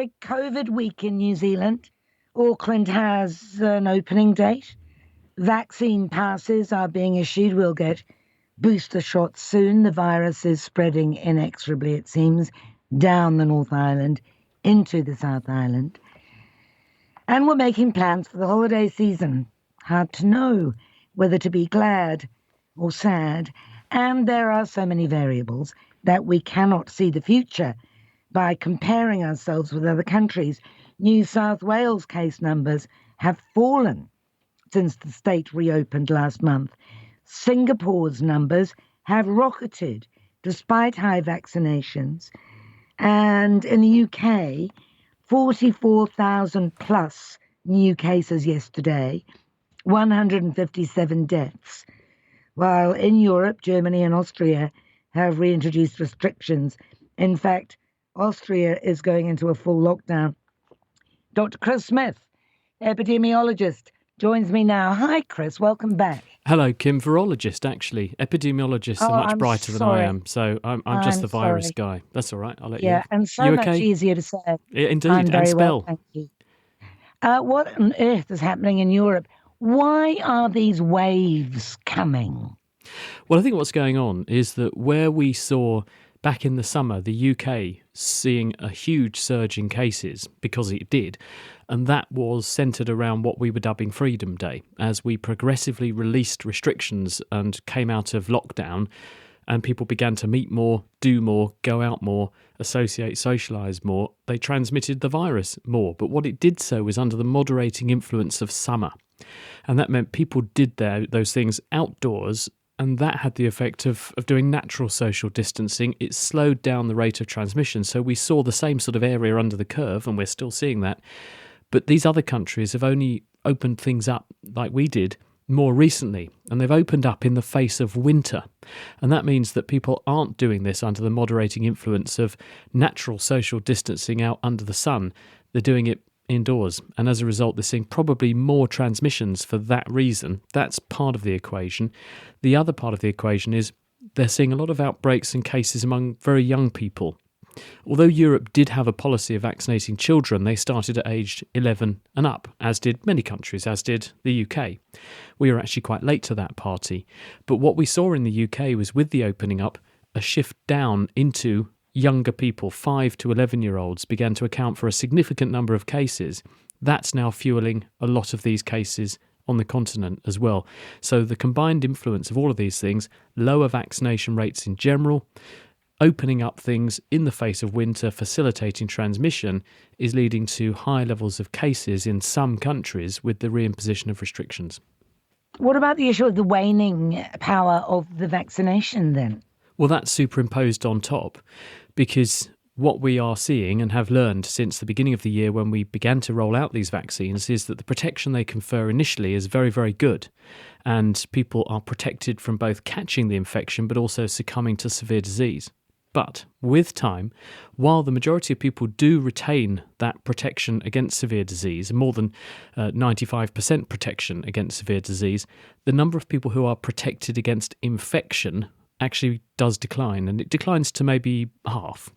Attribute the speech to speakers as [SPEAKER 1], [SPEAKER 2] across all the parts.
[SPEAKER 1] big COVID week in New Zealand. Auckland has an opening date. Vaccine passes are being issued. We'll get booster shots soon. The virus is spreading inexorably, it seems, down the North Island into the South Island. And we're making plans for the holiday season. Hard to know whether to be glad or sad. And there are so many variables that we cannot see the future by comparing ourselves with other countries. New South Wales case numbers have fallen since the state reopened last month. Singapore's numbers have rocketed despite high vaccinations. And in the UK, 44,000 plus new cases yesterday, 157 deaths. While in Europe, Germany and Austria have reintroduced restrictions. In fact, Austria is going into a full lockdown. Dr. Chris Smith, epidemiologist, joins me now. Hi, Chris. Welcome back.
[SPEAKER 2] Hello, Kim. Virologist, actually. Epidemiologists are much brighter than I am, so I'm just the virus guy. That's all right. I'll let you.
[SPEAKER 1] Yeah, and so much easier to say.
[SPEAKER 2] Yeah, indeed,
[SPEAKER 1] I'm very
[SPEAKER 2] and spell.
[SPEAKER 1] well, thank you. What on earth is happening in Europe? Why are these waves coming?
[SPEAKER 2] Well, I think what's going on is that where we saw back in the summer the UK seeing a huge surge in cases, because it did, and that was centred around what we were dubbing Freedom Day, as we progressively released restrictions and came out of lockdown, and people began to meet more, do more, go out more, associate, socialise more. They transmitted the virus more, but what it did so was under the moderating influence of summer. And that meant people did those things outdoors, and that had the effect of doing natural social distancing. It slowed down the rate of transmission. So we saw the same sort of area under the curve, and we're still seeing that. But these other countries have only opened things up like we did more recently, and they've opened up in the face of winter. And that means that people aren't doing this under the moderating influence of natural social distancing out under the sun. They're doing it indoors, and as a result they're seeing probably more transmissions for that reason. That's part of the equation. The other part of the equation is they're seeing a lot of outbreaks and cases among very young people. Although Europe did have a policy of vaccinating children, they started at age 11 and up, as did many countries, as did the UK. We were actually quite late to that party. But what we saw in the UK was, with the opening up, a shift down into younger people. 5 to 11-year-olds began to account for a significant number of cases. That's now fueling a lot of these cases on the continent as well. So the combined influence of all of these things, lower vaccination rates in general, opening up things in the face of winter, facilitating transmission, is leading to high levels of cases in some countries with the reimposition of restrictions.
[SPEAKER 1] What about the issue of the waning power of the vaccination then?
[SPEAKER 2] Well, that's superimposed on top, because what we are seeing and have learned since the beginning of the year when we began to roll out these vaccines is that the protection they confer initially is very, very good. And people are protected from both catching the infection but also succumbing to severe disease. But with time, while the majority of people do retain that protection against severe disease, more than 95% protection against severe disease, the number of people who are protected against infection actually does decline, and it declines to maybe half.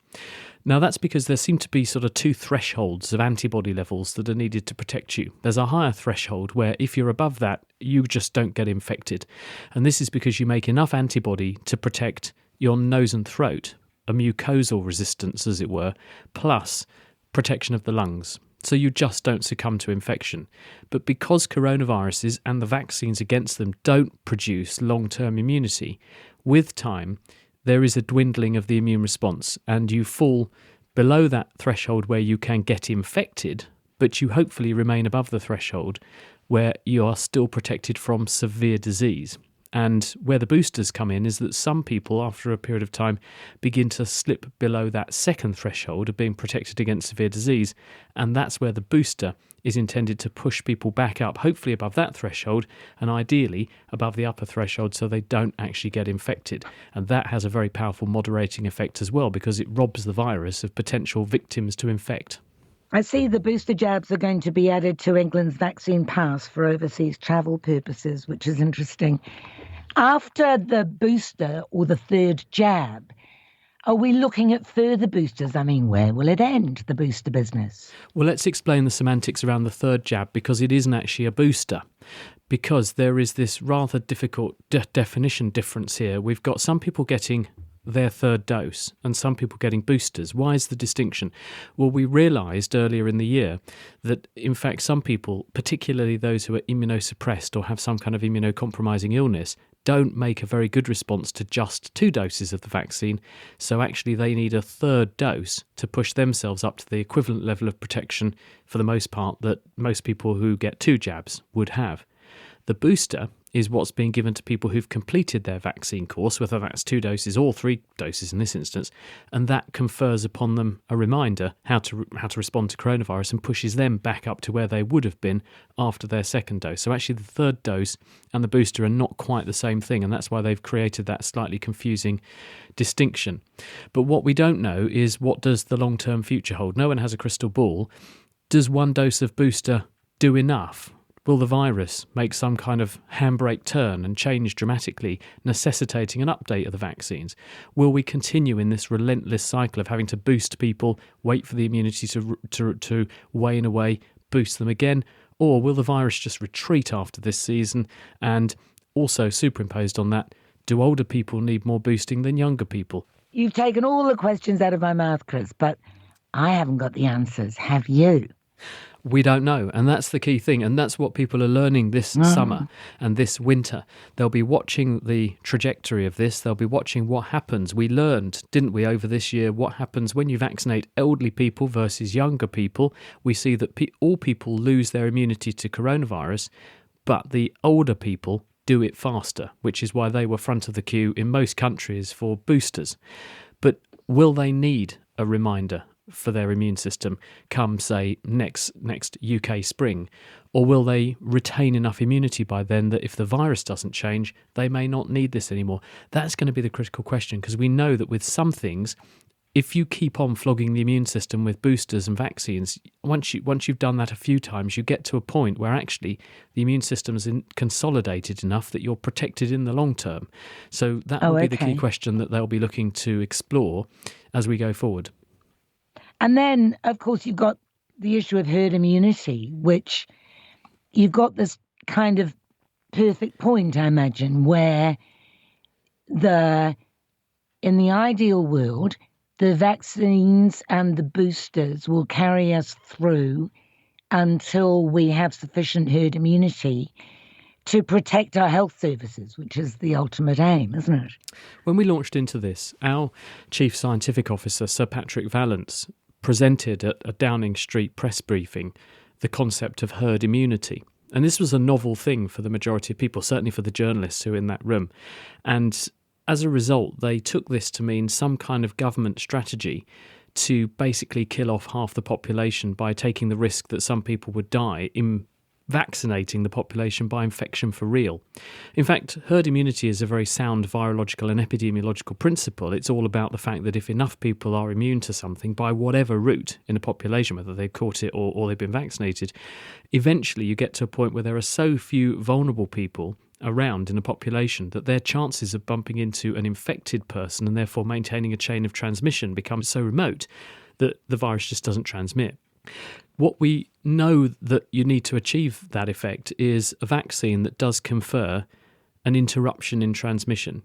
[SPEAKER 2] Now, that's because there seem to be sort of two thresholds of antibody levels that are needed to protect you. There's a higher threshold where if you're above that, you just don't get infected. And this is because you make enough antibody to protect your nose and throat, a mucosal resistance, as it were, plus protection of the lungs. So you just don't succumb to infection. But because coronaviruses and the vaccines against them don't produce long-term immunity, with time, there is a dwindling of the immune response, and you fall below that threshold where you can get infected, but you hopefully remain above the threshold where you are still protected from severe disease. And where the boosters come in is that some people, after a period of time, begin to slip below that second threshold of being protected against severe disease, and that's where the booster is intended to push people back up, hopefully above that threshold, and ideally above the upper threshold so they don't actually get infected. And that has a very powerful moderating effect as well, because it robs the virus of potential victims to infect.
[SPEAKER 1] I see the booster jabs are going to be added to England's vaccine pass for overseas travel purposes, which is interesting. After the booster or the third jab, Are we looking at further boosters? I mean, where will it end, the booster business?
[SPEAKER 2] Well, let's explain the semantics around the third jab, because it isn't actually a booster. Because there is this rather difficult definition difference here. We've got some people getting their third dose and some people getting boosters. Why is the distinction? Well, we realised earlier in the year that, in fact, some people, particularly those who are immunosuppressed or have some kind of immunocompromising illness, don't make a very good response to just 2 doses of the vaccine. So actually they need a third dose to push themselves up to the equivalent level of protection, for the most part, that most people who get 2 jabs would have. The booster is what's being given to people who've completed their vaccine course, whether that's 2 doses or 3 doses in this instance, and that confers upon them a reminder how to respond to coronavirus and pushes them back up to where they would have been after their second dose. So actually the third dose and the booster are not quite the same thing, and that's why they've created that slightly confusing distinction. But what we don't know is, what does the long-term future hold? No one has a crystal ball. Does 1 dose of booster do enough? Will the virus make some kind of handbrake turn and change dramatically, necessitating an update of the vaccines? Will we continue in this relentless cycle of having to boost people, wait for the immunity to wane away, boost them again? Or will the virus just retreat after this season? And also superimposed on that, do older people need more boosting than younger people?
[SPEAKER 1] You've taken all the questions out of my mouth, Chris, but I haven't got the answers. Have you?
[SPEAKER 2] We don't know, and that's the key thing, and that's what people are learning this summer and this winter. They'll be watching the trajectory of this. They'll be watching what happens. We learned, didn't we, over this year, what happens when you vaccinate elderly people versus younger people. We see that all people lose their immunity to coronavirus, but the older people do it faster, which is why they were front of the queue in most countries for boosters. But will they need a reminder for their immune system come, say, next UK spring? Or will they retain enough immunity by then that if the virus doesn't change, they may not need this anymore? That's going to be the critical question, because we know that with some things, if you keep on flogging the immune system with boosters and vaccines, once you've done that a few times, you get to a point where actually the immune system is consolidated enough that you're protected in the long term. So that will be the key question that they'll be looking to explore as we go forward.
[SPEAKER 1] And then, of course, you've got the issue of herd immunity, which you've got this kind of perfect point, I imagine, where in the ideal world, the vaccines and the boosters will carry us through until we have sufficient herd immunity to protect our health services, which is the ultimate aim, isn't it?
[SPEAKER 2] When we launched into this, our Chief Scientific Officer, Sir Patrick Vallance, presented at a Downing Street press briefing the concept of herd immunity. And this was a novel thing for the majority of people, certainly for the journalists who were in that room. And as a result, they took this to mean some kind of government strategy to basically kill off half the population by taking the risk that some people would die in vaccinating the population by infection for real. In fact, herd immunity is a very sound virological and epidemiological principle. It's all about the fact that if enough people are immune to something by whatever route in a population, whether they've caught it or they've been vaccinated, eventually you get to a point where there are so few vulnerable people around in a population that their chances of bumping into an infected person and therefore maintaining a chain of transmission becomes so remote that the virus just doesn't transmit. What we know that you need to achieve that effect is a vaccine that does confer an interruption in transmission.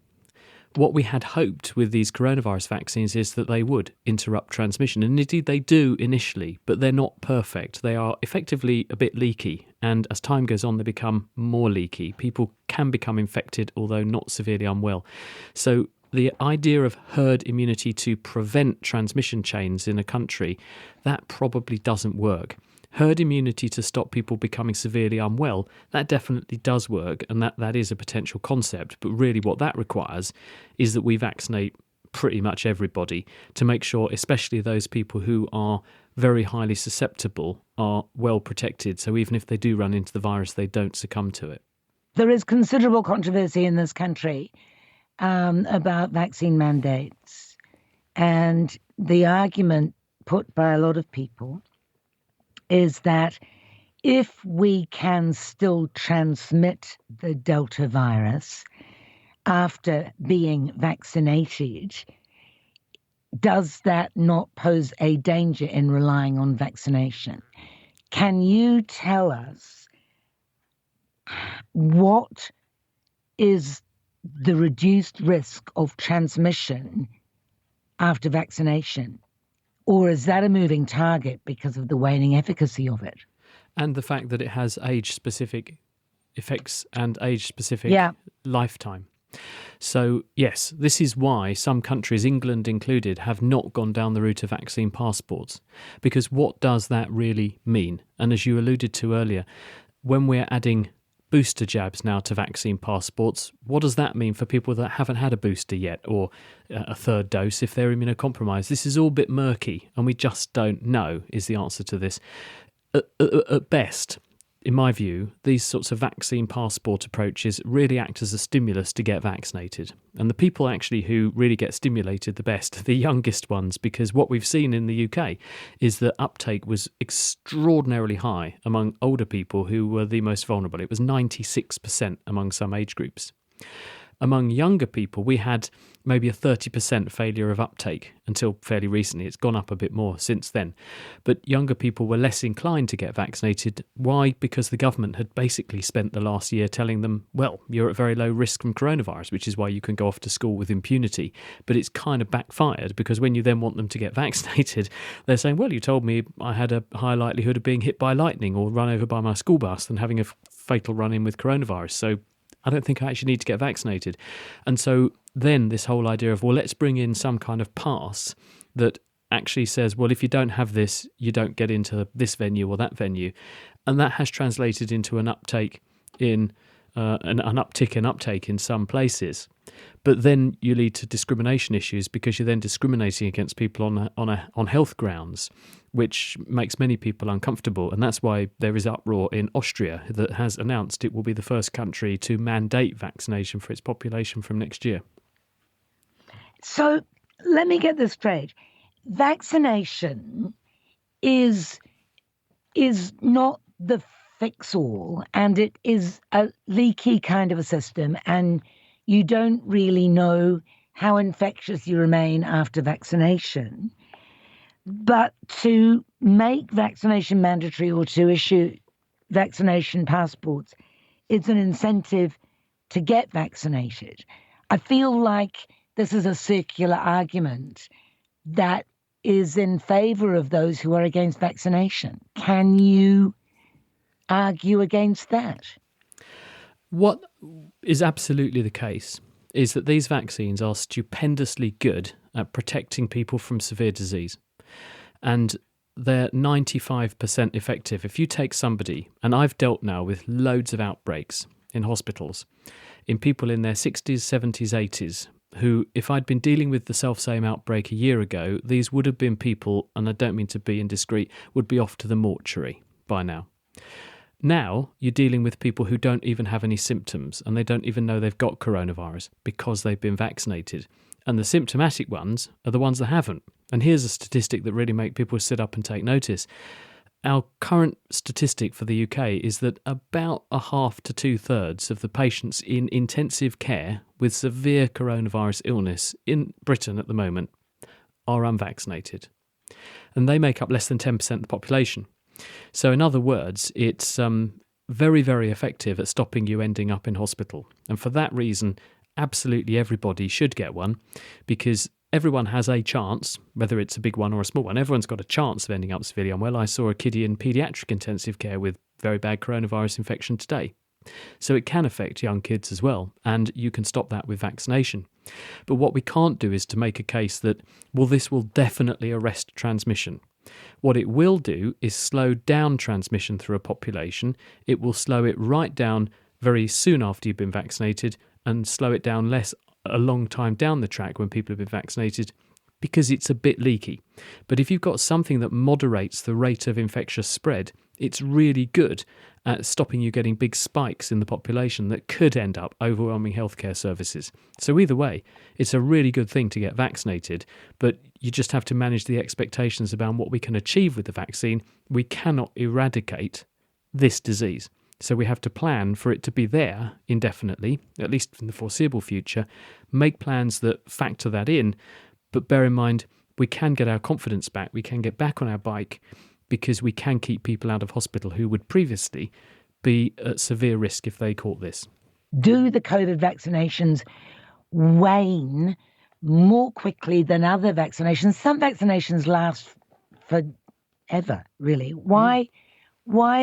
[SPEAKER 2] What we had hoped with these coronavirus vaccines is that they would interrupt transmission, and indeed they do initially, but they're not perfect. They are effectively a bit leaky, and as time goes on they become more leaky. People can become infected, although not severely unwell. So the idea of herd immunity to prevent transmission chains in a country, that probably doesn't work. Herd immunity to stop people becoming severely unwell, that definitely does work, and that is a potential concept. But really what that requires is that we vaccinate pretty much everybody to make sure, especially those people who are very highly susceptible, are well protected. So even if they do run into the virus, they don't succumb to it.
[SPEAKER 1] There is considerable controversy in this country about vaccine mandates. And the argument put by a lot of people is that if we can still transmit the Delta virus after being vaccinated, does that not pose a danger in relying on vaccination? Can you tell us what is the reduced risk of transmission after vaccination? Or is that a moving target because of the waning efficacy of it?
[SPEAKER 2] And the fact that it has age-specific effects and age-specific
[SPEAKER 1] Yeah.
[SPEAKER 2] lifetime. So, yes, this is why some countries, England included, have not gone down the route of vaccine passports. Because what does that really mean? And as you alluded to earlier, when we're adding booster jabs now to vaccine passports, what does that mean for people that haven't had a booster yet, or a third dose if they're immunocompromised? This is all a bit murky, and we just don't know, is the answer to this. At best, in my view, these sorts of vaccine passport approaches really act as a stimulus to get vaccinated. And the people actually who really get stimulated the best are the youngest ones, because what we've seen in the UK is that uptake was extraordinarily high among older people who were the most vulnerable. It was 96% among some age groups. Among younger people, we had maybe a 30% failure of uptake until fairly recently. It's gone up a bit more since then. But younger people were less inclined to get vaccinated. Why? Because the government had basically spent the last year telling them, well, you're at very low risk from coronavirus, which is why you can go off to school with impunity. But it's kind of backfired, because when you then want them to get vaccinated, they're saying, well, you told me I had a high likelihood of being hit by lightning or run over by my school bus than having a fatal run-in with coronavirus. So I don't think I actually need to get vaccinated. And so then this whole idea of, well, let's bring in some kind of pass that actually says, well, if you don't have this, you don't get into this venue or that venue. And that has translated into an uptake in an uptick in uptake in some places. But then you lead to discrimination issues, because you're then discriminating against people on health grounds, which makes many people uncomfortable. And that's why there is uproar in Austria that has announced it will be the first country to mandate vaccination for its population from next year.
[SPEAKER 1] So let me get this straight. Vaccination is not the fix-all, and it is a leaky kind of a system, and you don't really know how infectious you remain after vaccination. But to make vaccination mandatory or to issue vaccination passports, it's an incentive to get vaccinated. I feel like this is a circular argument that is in favour of those who are against vaccination. Can you argue against that?
[SPEAKER 2] What is absolutely the case is that these vaccines are stupendously good at protecting people from severe disease. And they're 95% effective. If you take somebody, and I've dealt now with loads of outbreaks in hospitals, in people in their 60s, 70s, 80s, who, if I'd been dealing with the self-same outbreak a year ago, these would have been people, and I don't mean to be indiscreet, would be off to the mortuary by now. Now you're dealing with people who don't even have any symptoms, and they don't even know they've got coronavirus because they've been vaccinated. And the symptomatic ones are the ones that haven't. And here's a statistic that really make people sit up and take notice. Our current statistic for the UK is that about a half to 2/3 of the patients in intensive care with severe coronavirus illness in Britain at the moment are unvaccinated. And they make up less than 10% of the population. So in other words, it's very, very effective at stopping you ending up in hospital. And for that reason, absolutely everybody should get one, because everyone has a chance, whether it's a big one or a small one, everyone's got a chance of ending up severely unwell. I saw a kiddie in paediatric intensive care with very bad coronavirus infection today. So it can affect young kids as well, and you can stop that with vaccination. But what we can't do is to make a case that, well, this will definitely arrest transmission. What it will do is slow down transmission through a population. It will slow it right down very soon after you've been vaccinated, and slow it down less a long time down the track when people have been vaccinated, because it's a bit leaky. But if you've got something that moderates the rate of infectious spread, it's really good at stopping you getting big spikes in the population that could end up overwhelming healthcare services. So either way, it's a really good thing to get vaccinated, but you just have to manage the expectations about what we can achieve with the vaccine. We cannot eradicate this disease. So we have to plan for it to be there indefinitely, at least in the foreseeable future, make plans that factor that in, but bear in mind we can get our confidence back. We can get back on our bike because we can keep people out of hospital who would previously be at severe risk if they caught this.
[SPEAKER 1] Do the COVID vaccinations wane more quickly than other vaccinations? Some vaccinations last forever, really. Why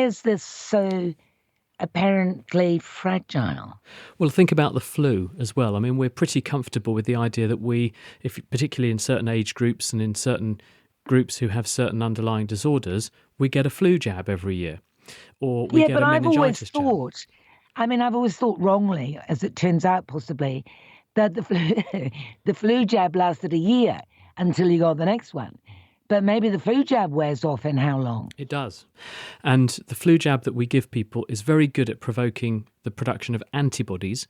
[SPEAKER 1] is this so apparently fragile?
[SPEAKER 2] Well, think about the flu as well. I mean, we're pretty comfortable with the idea that particularly in certain age groups and in certain groups who have certain underlying disorders, we get a flu jab every year, or we get
[SPEAKER 1] but
[SPEAKER 2] a
[SPEAKER 1] I've always
[SPEAKER 2] meningitis jab.
[SPEAKER 1] thought, I've always thought wrongly, as it turns out possibly, that the flu jab lasted a year until you got the next one. But maybe the flu jab wears off in how long?
[SPEAKER 2] It does. And the flu jab that we give people is very good at provoking the production of antibodies.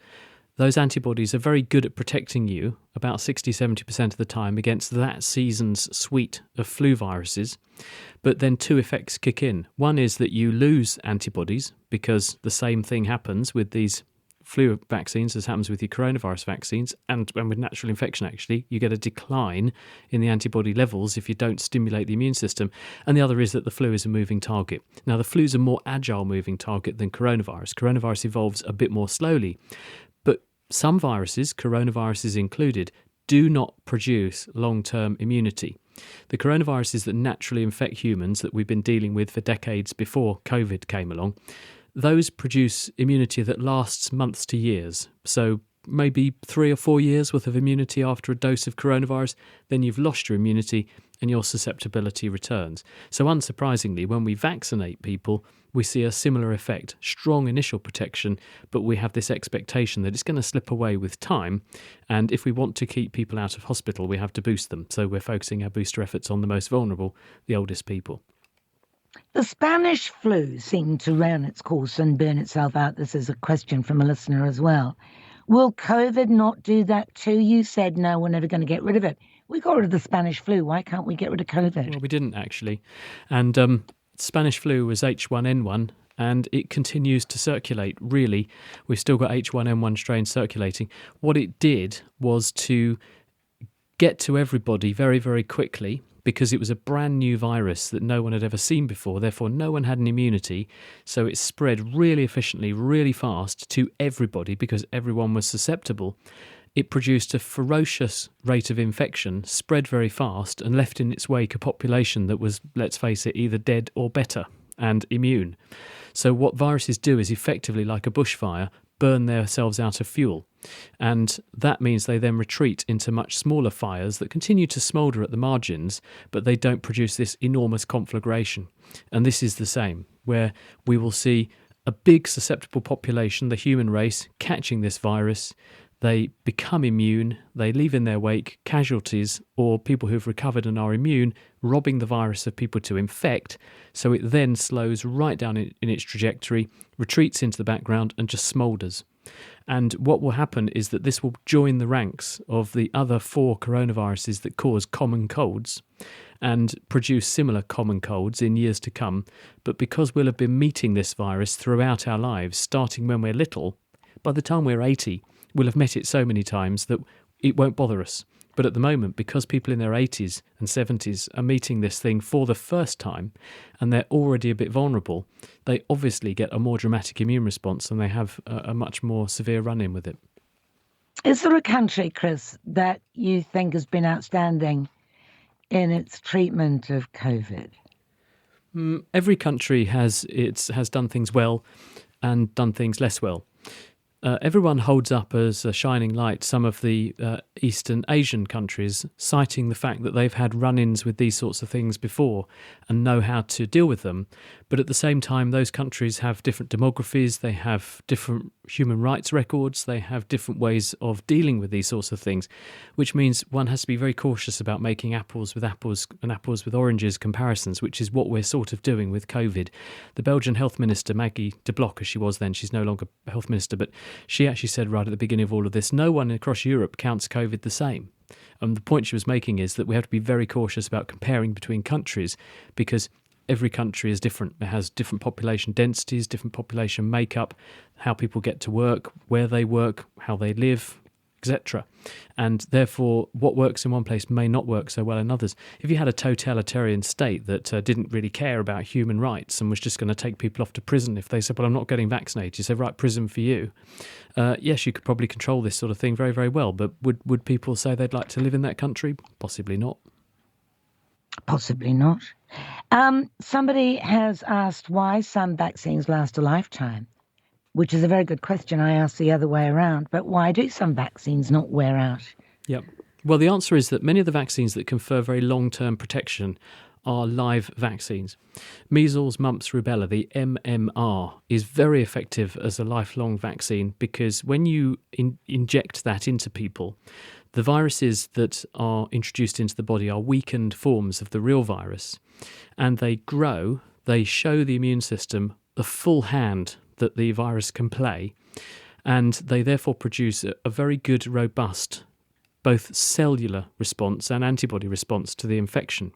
[SPEAKER 2] Those antibodies are very good at protecting you about 60-70% of the time against that season's suite of flu viruses. But then two effects kick in. One is that you lose antibodies because the same thing happens with these flu vaccines as happens with your coronavirus vaccines, and with natural infection, actually, you get a decline in the antibody levels if you don't stimulate the immune system. And the other is that the flu is a moving target. Now, the flu is a more agile moving target than coronavirus. Coronavirus evolves a bit more slowly. But some viruses, coronaviruses included, do not produce long-term immunity. The coronaviruses that naturally infect humans that we've been dealing with for decades before COVID came along, those produce immunity that lasts months to years. So maybe 3 or 4 years worth of immunity after a dose of coronavirus, then you've lost your immunity and your susceptibility returns. So unsurprisingly, when we vaccinate people, we see a similar effect, strong initial protection, but we have this expectation that it's going to slip away with time. And if we want to keep people out of hospital, we have to boost them. So we're focusing our booster efforts on the most vulnerable, the oldest people.
[SPEAKER 1] The Spanish flu seemed to run its course and burn itself out. This is a question from a listener as well. Will COVID not do that too? You said, no, we're never going to get rid of it. We got rid of the Spanish flu. Why can't we get rid of COVID?
[SPEAKER 2] Well, we didn't actually. And Spanish flu was H1N1, and it continues to circulate, really. We've still got H1N1 strains circulating. What it did was to get to everybody very, very quickly, because it was a brand new virus that no one had ever seen before. Therefore, no one had an immunity. So it spread really efficiently, really fast to everybody because everyone was susceptible. It produced a ferocious rate of infection, spread very fast, and left in its wake a population that was, let's face it, either dead or better and immune. So what viruses do is effectively, like a bushfire, burn themselves out of fuel. And that means they then retreat into much smaller fires that continue to smoulder at the margins, but they don't produce this enormous conflagration. And this is the same, where we will see a big susceptible population, the human race, catching this virus. They become immune, they leave in their wake casualties or people who've recovered and are immune, robbing the virus of people to infect, so it then slows right down in its trajectory, retreats into the background and just smoulders. And what will happen is that this will join the ranks of the other 4 coronaviruses that cause common colds and produce similar common colds in years to come. But because we'll have been meeting this virus throughout our lives, starting when we're little, by the time we're 80, we'll have met it so many times that it won't bother us. But at the moment, because people in their 80s and 70s are meeting this thing for the first time and they're already a bit vulnerable, they obviously get a more dramatic immune response and they have a much more severe run-in with it.
[SPEAKER 1] Is there a country, Chris, that you think has been outstanding in its treatment of COVID?
[SPEAKER 2] Every country has done things well and done things less well. Everyone holds up as a shining light some of the Eastern Asian countries, citing the fact that they've had run-ins with these sorts of things before and know how to deal with them. But at the same time, those countries have different demographies, they have different human rights records, they have different ways of dealing with these sorts of things, which means one has to be very cautious about making apples with apples and apples with oranges comparisons, which is what we're sort of doing with COVID. The Belgian health minister, Maggie de Blok, as she was then, she's no longer health minister, but she actually said right at the beginning of all of this, no one across Europe counts COVID the same. And the point she was making is that we have to be very cautious about comparing between countries because every country is different. It has different population densities, different population makeup, how people get to work, where they work, how they live, etc. And therefore, what works in one place may not work so well in others. If you had a totalitarian state that didn't really care about human rights and was just going to take people off to prison if they said, well, I'm not getting vaccinated, you say, right, prison for you. Yes, you could probably control this sort of thing very, very well. But would people say they'd like to live in that country? Possibly not.
[SPEAKER 1] Possibly not. Somebody has asked why some vaccines last a lifetime, which is a very good question. I asked the other way around, but why do some vaccines not wear out?
[SPEAKER 2] Yep. Well, the answer is that many of the vaccines that confer very long-term protection are live vaccines. Measles, mumps, rubella, the MMR, is very effective as a lifelong vaccine because when you inject that into people, the viruses that are introduced into the body are weakened forms of the real virus, and they grow, they show the immune system the full hand that the virus can play, and they therefore produce a very good, robust, both cellular response and antibody response to the infection.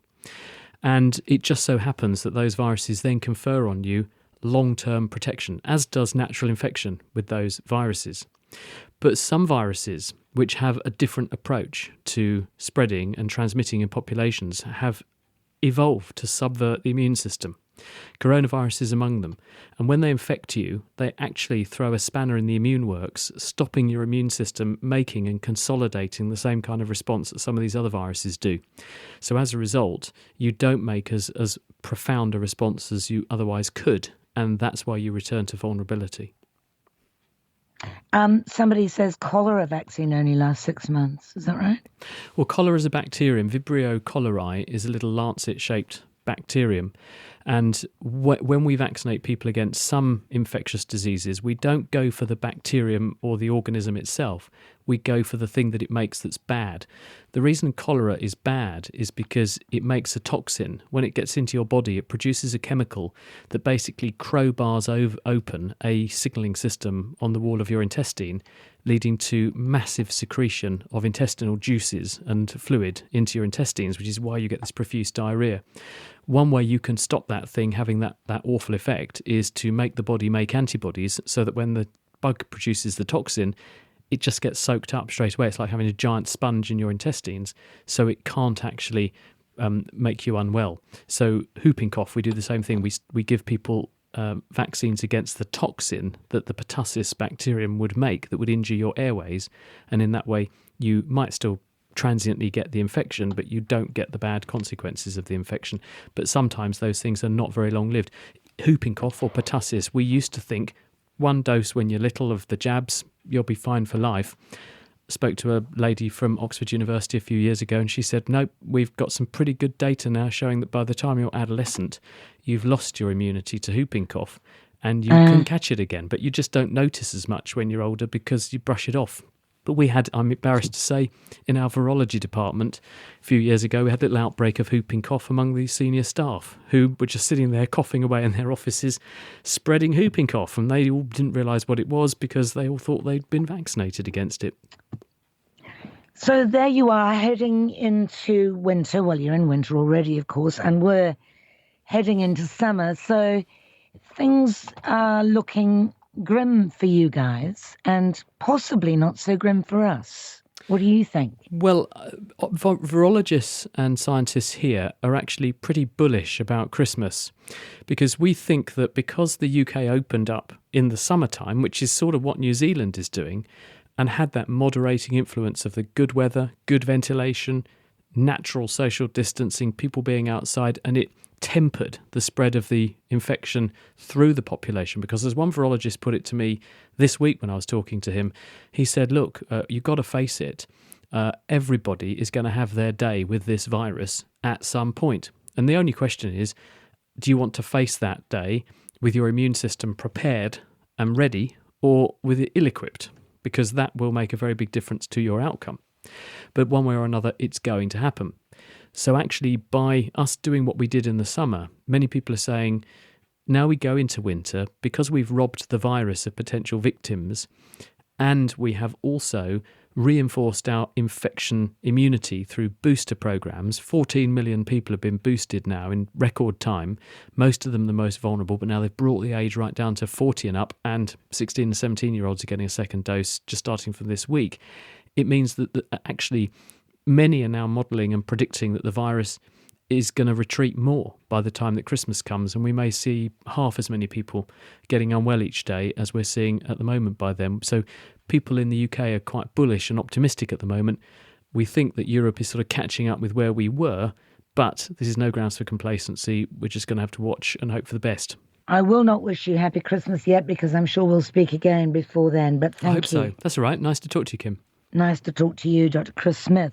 [SPEAKER 2] And it just so happens that those viruses then confer on you long-term protection, as does natural infection with those viruses. But some viruses, which have a different approach to spreading and transmitting in populations, have evolved to subvert the immune system. Coronavirus is among them. And when they infect you, they actually throw a spanner in the immune works, stopping your immune system making and consolidating the same kind of response that some of these other viruses do. So as a result, you don't make as profound a response as you otherwise could, and that's why you return to vulnerability.
[SPEAKER 1] Somebody says cholera vaccine only lasts 6 months. Is that right?
[SPEAKER 2] Well, cholera is a bacterium. Vibrio cholerae is a little lancet-shaped bacterium. And when we vaccinate people against some infectious diseases, we don't go for the bacterium or the organism itself. We go for the thing that it makes that's bad. The reason cholera is bad is because it makes a toxin. When it gets into your body, it produces a chemical that basically crowbars open a signalling system on the wall of your intestine, leading to massive secretion of intestinal juices and fluid into your intestines, which is why you get this profuse diarrhea. One way you can stop that thing having that awful effect is to make the body make antibodies so that when the bug produces the toxin, it just gets soaked up straight away. It's like having a giant sponge in your intestines, so it can't actually make you unwell. So whooping cough, we do the same thing. We give people vaccines against the toxin that the pertussis bacterium would make that would injure your airways, and in that way you might still transiently get the infection, but you don't get the bad consequences of the infection. But sometimes those things are not very long-lived. Whooping cough or pertussis, we used to think one dose when you're little of the jabs, you'll be fine for life. Spoke to a lady from Oxford University a few years ago, and she said, no, we've got some pretty good data now showing that by the time you're adolescent, you've lost your immunity to whooping cough and you can catch it again, but you just don't notice as much when you're older because you brush it off. But we had, I'm embarrassed to say, in our virology department a few years ago, we had a little outbreak of whooping cough among the senior staff who were just sitting there coughing away in their offices, spreading whooping cough. And they all didn't realise what it was because they all thought they'd been vaccinated against it.
[SPEAKER 1] So there you are heading into winter. Well, you're in winter already, of course, and we're heading into summer. So things are looking grim for you guys and possibly not so grim for us. What do you think?
[SPEAKER 2] Well, virologists and scientists here are actually pretty bullish about Christmas because we think that because the UK opened up in the summertime, which is sort of what New Zealand is doing, and had that moderating influence of the good weather, good ventilation, natural social distancing, people being outside, and it tempered the spread of the infection through the population. Because as one virologist put it to me this week when I was talking to him, he said, look, you've got to face it. Everybody is going to have their day with this virus at some point. And the only question is, do you want to face that day with your immune system prepared and ready or with it ill-equipped? Because that will make a very big difference to your outcome. But one way or another, it's going to happen. So actually, by us doing what we did in the summer, many people are saying, now we go into winter, because we've robbed the virus of potential victims, and we have also reinforced our infection immunity through booster programs. 14 million people have been boosted now in record time, most of them the most vulnerable, but now they've brought the age right down to 40 and up, and 16 and 17-year-olds are getting a second dose just starting from this week. it means that actually many are now modelling and predicting that the virus is going to retreat more by the time that Christmas comes, and we may see half as many people getting unwell each day as we're seeing at the moment by then. So people in the UK are quite bullish and optimistic at the moment. We think that Europe is sort of catching up with where we were, but this is no grounds for complacency. We're just going to have to watch and hope for the best.
[SPEAKER 1] I will not wish you happy Christmas yet, because I'm sure we'll speak again before then, but
[SPEAKER 2] I hope
[SPEAKER 1] thank you.
[SPEAKER 2] so. That's all right. Nice to talk to you, Kim.
[SPEAKER 1] Nice to talk to you, Dr. Chris Smith.